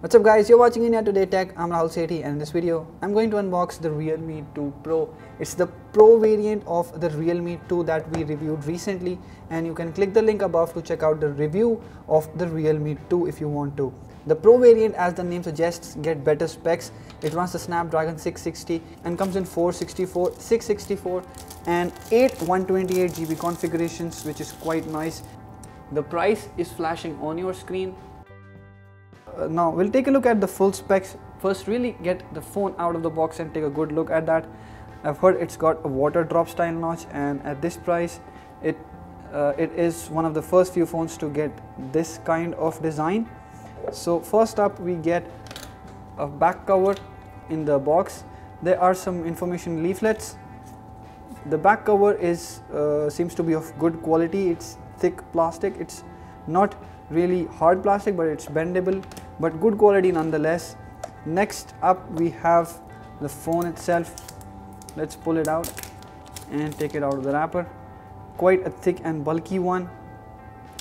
What's up guys, you're watching India Today Tech. I'm Rahul Sethi, and in this video I'm going to unbox the Realme 2 Pro. It's the Pro variant of the Realme 2 that we reviewed recently, and you can click the link above to check out the review of the Realme 2 if you want to. The Pro variant, as the name suggests, get better specs. It runs the Snapdragon 660 and comes in 464, 664 and 8 128GB configurations, which is quite nice. The price is flashing on your screen. Now we'll take a look at the full specs. First, really get the phone out of the box and take a good look at that. I've heard it's got a water drop style notch, and at this price it is one of the first few phones to get this kind of design. So first up, we get a back cover in the box. There are some information leaflets. The back cover is seems to be of good quality. It's thick plastic. It's not really hard plastic, but it's bendable, but good quality nonetheless. Next up, we have the phone itself. Let's pull it out and take it out of the wrapper. Quite a thick and bulky one,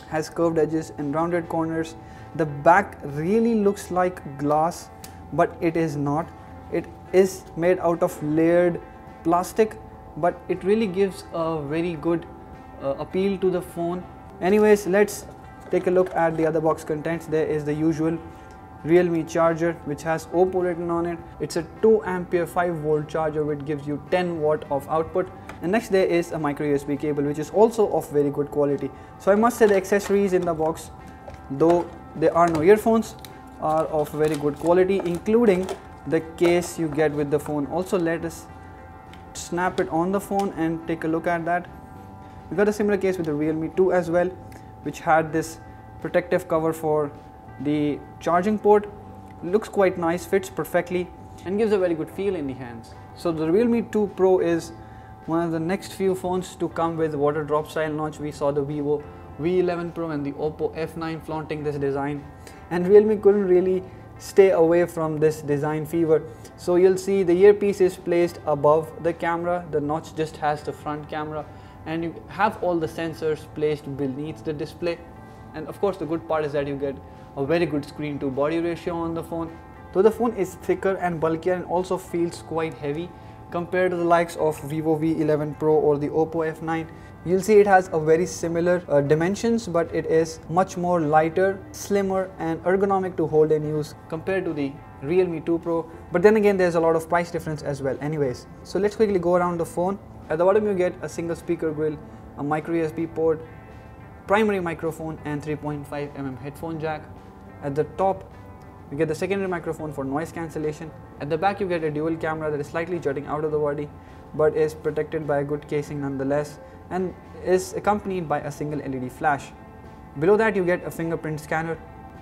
has curved edges and rounded corners. The back really looks like glass, but it is not. It is made out of layered plastic, but it really gives a very good appeal to the phone. Anyways, let's take a look at the other box contents. There is the usual Realme charger, which has Oppo written on it. It's a 2 ampere 5 volt charger, which gives you 10 watt of output. And next there is a micro USB cable, which is also of very good quality. So I must say the accessories in the box, though there are no earphones, are of very good quality, including the case you get with the phone. Also, let us snap it on the phone and take a look at that. We got a similar case with the Realme 2 as well, which had this protective cover for the charging port. Looks quite nice, fits perfectly, and gives a very good feel in the hands. So the Realme 2 Pro is one of the next few phones to come with water drop style notch. We saw the Vivo V11 Pro and the Oppo F9 flaunting this design, and Realme couldn't really stay away from this design fever. So you'll see the earpiece is placed above the camera. The notch just has the front camera, and you have all the sensors placed beneath the display. And of course, the good part is that you get a very good screen to body ratio on the phone. Though the phone is thicker and bulkier and also feels quite heavy compared to the likes of Vivo V11 Pro or the Oppo F9, you'll see it has a very similar dimensions, but it is much more lighter, slimmer and ergonomic to hold and use compared to the Realme 2 Pro. But then again, there's a lot of price difference as well. Anyways, so let's quickly go around the phone. At the bottom you get a single speaker grill, a micro USB port, primary microphone and 3.5mm headphone jack. At the top you get the secondary microphone for noise cancellation. At the back you get a dual camera that is slightly jutting out of the body, but is protected by a good casing nonetheless, and is accompanied by a single LED flash. Below that you get a fingerprint scanner.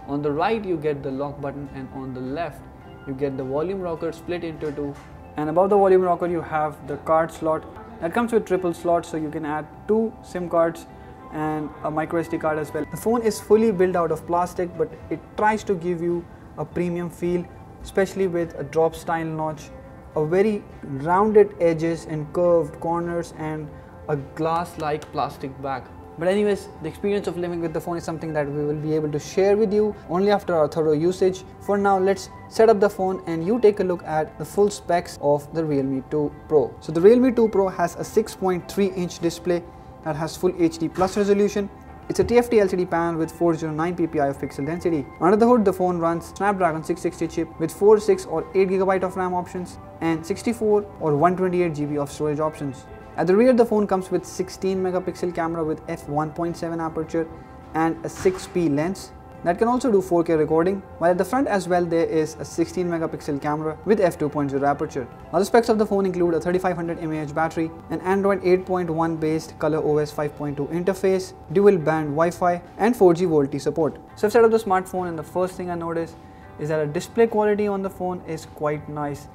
On the right you get the lock button, and on the left you get the volume rocker split into two. And above the volume rocker you have the card slot that comes with triple slots, so you can add 2 SIM cards and a micro SD card as well. The phone is fully built out of plastic, but it tries to give you a premium feel, especially with a drop style notch, a very rounded edges and curved corners, and a glass like plastic back. But anyways, the experience of living with the phone is something that we will be able to share with you only after our thorough usage. For now, let's set up the phone and you take a look at the full specs of the Realme 2 Pro. So the Realme 2 Pro has a 6.3-inch display that has Full HD Plus resolution. It's a TFT LCD panel with 409 ppi of pixel density. Under the hood, the phone runs Snapdragon 660 chip with 4, 6 or 8GB of RAM options and 64 or 128GB of storage options. At the rear, the phone comes with 16 megapixel camera with f1.7 aperture and a 6p lens that can also do 4K recording, while at the front as well there is a 16 megapixel camera with f2.0 aperture. Other specs of the phone include a 3500 mAh battery, an Android 8.1 based ColorOS 5.2 interface, dual band Wi-Fi and 4G VoLTE support. So I've set up the smartphone, and the first thing I noticed is that the display quality on the phone is quite nice.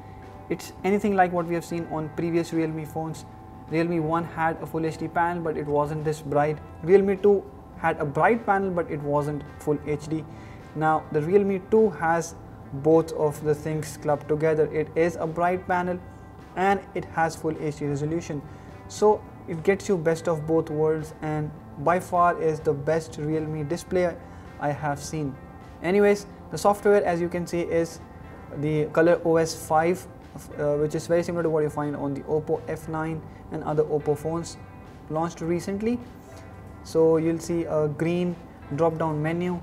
It's anything like what we have seen on previous Realme phones. Realme 1 had a Full HD panel, but it wasn't this bright. Realme 2 had a bright panel, but it wasn't Full HD. Now the Realme 2 has both of the things clubbed together. It is a bright panel and it has Full HD resolution. So it gets you best of both worlds, and by far is the best Realme display I have seen. Anyways, The software, as you can see, is the Color OS 5, which is very similar to what you find on the Oppo F9 and other Oppo phones launched recently. So you'll see a green drop down menu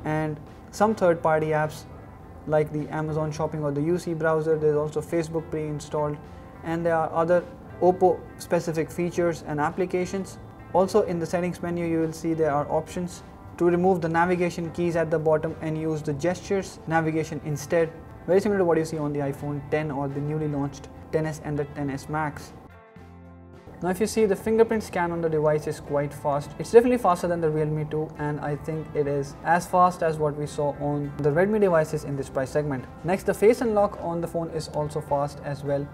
and some third-party apps like the Amazon Shopping or the UC browser. There's also Facebook pre-installed, and there are other Oppo specific features and applications. Also in the settings menu, you will see there are options to remove the navigation keys at the bottom and use the gestures navigation instead, very similar to what you see on the iPhone 10 or the newly launched XS and the XS Max. Now if you see, the fingerprint scan on the device is quite fast. It's definitely faster than the Realme 2, and I think it is as fast as what we saw on the Redmi devices in this price segment. Next, the face unlock on the phone is also fast as well,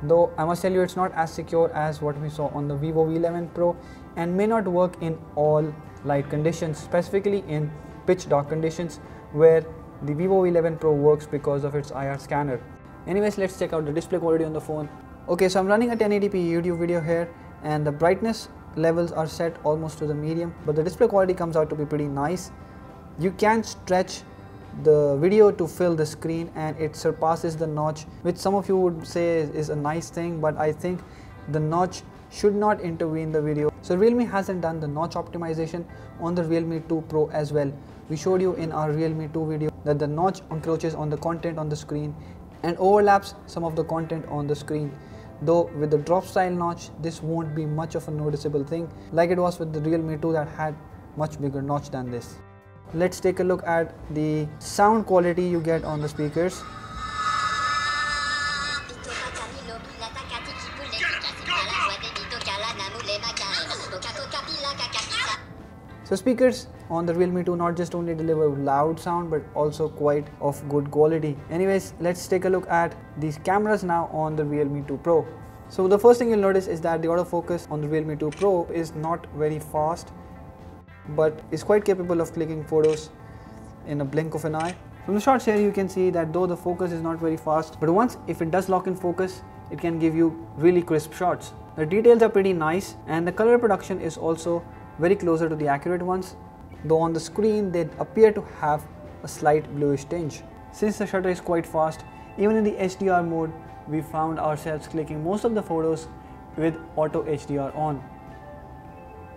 though I must tell you it's not as secure as what we saw on the Vivo V11 Pro and may not work in all light conditions, specifically in pitch dark conditions where the Vivo V11 Pro works because of its IR scanner. Anyways, let's check out the display quality on the phone. Okay, so I'm running a 1080p YouTube video here, and the brightness levels are set almost to the medium, but the display quality comes out to be pretty nice. You can stretch the video to fill the screen and it surpasses the notch, which some of you would say is a nice thing, but I think the notch should not intervene the video. So Realme hasn't done the notch optimization on the Realme 2 Pro as well. We showed you in our Realme 2 video that the notch encroaches on the content on the screen and overlaps some of the content on the screen. Though with the drop style notch, this won't be much of a noticeable thing like it was with the Realme 2 that had much bigger notch than this. Let's take a look at the sound quality you get on the speakers. So speakers on the Realme 2 not just only deliver loud sound but also quite of good quality. Anyways, let's take a look at these cameras now on the Realme 2 Pro. So the first thing you'll notice is that the autofocus on the Realme 2 Pro is not very fast, but is quite capable of clicking photos in a blink of an eye. From the shots here you can see that though the focus is not very fast, but once if it does lock in focus, it can give you really crisp shots. The details are pretty nice and the color production is also very closer to the accurate ones, though on the screen they appear to have a slight bluish tinge. Since the shutter is quite fast, even in the HDR mode, we found ourselves clicking most of the photos with auto HDR on.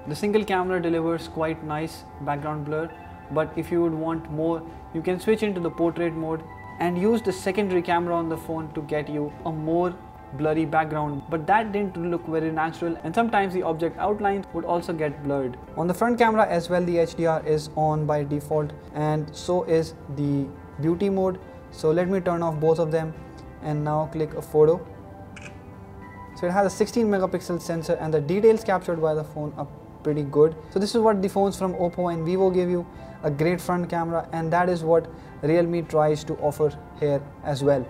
The single camera delivers quite nice background blur, but if you would want more, you can switch into the portrait mode and use the secondary camera on the phone to get you a more blurry background, but that didn't look very natural and sometimes the object outlines would also get blurred. On the front camera as well, the HDR is on by default and so is the beauty mode. So let me turn off both of them and now click a photo. So it has a 16 megapixel sensor and the details captured by the phone are pretty good. So this is what the phones from Oppo and Vivo give you, a great front camera, and that is what Realme tries to offer here as well.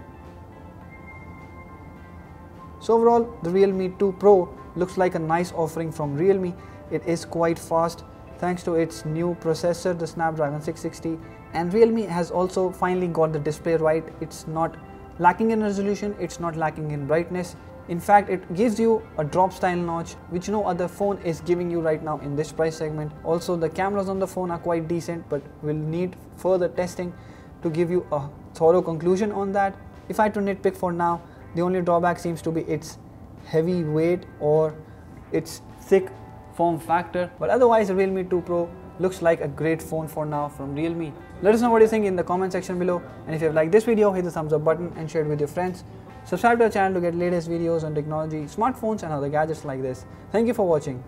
So overall, the Realme 2 Pro looks like a nice offering from Realme. It is quite fast thanks to its new processor, the Snapdragon 660, and Realme has also finally got the display right. It's not lacking in resolution, it's not lacking in brightness. In fact, it gives you a drop style notch which no other phone is giving you right now in this price segment. Also, the cameras on the phone are quite decent, but will need further testing to give you a thorough conclusion on that. If I had to nitpick for now, the only drawback seems to be its heavy weight or its thick form factor, but otherwise the Realme 2 Pro looks like a great phone for now from Realme. Let us know what you think in the comment section below, and if you have liked this video, hit the thumbs up button and share it with your friends. Subscribe to our channel to get latest videos on technology, smartphones and other gadgets like this. Thank you for watching.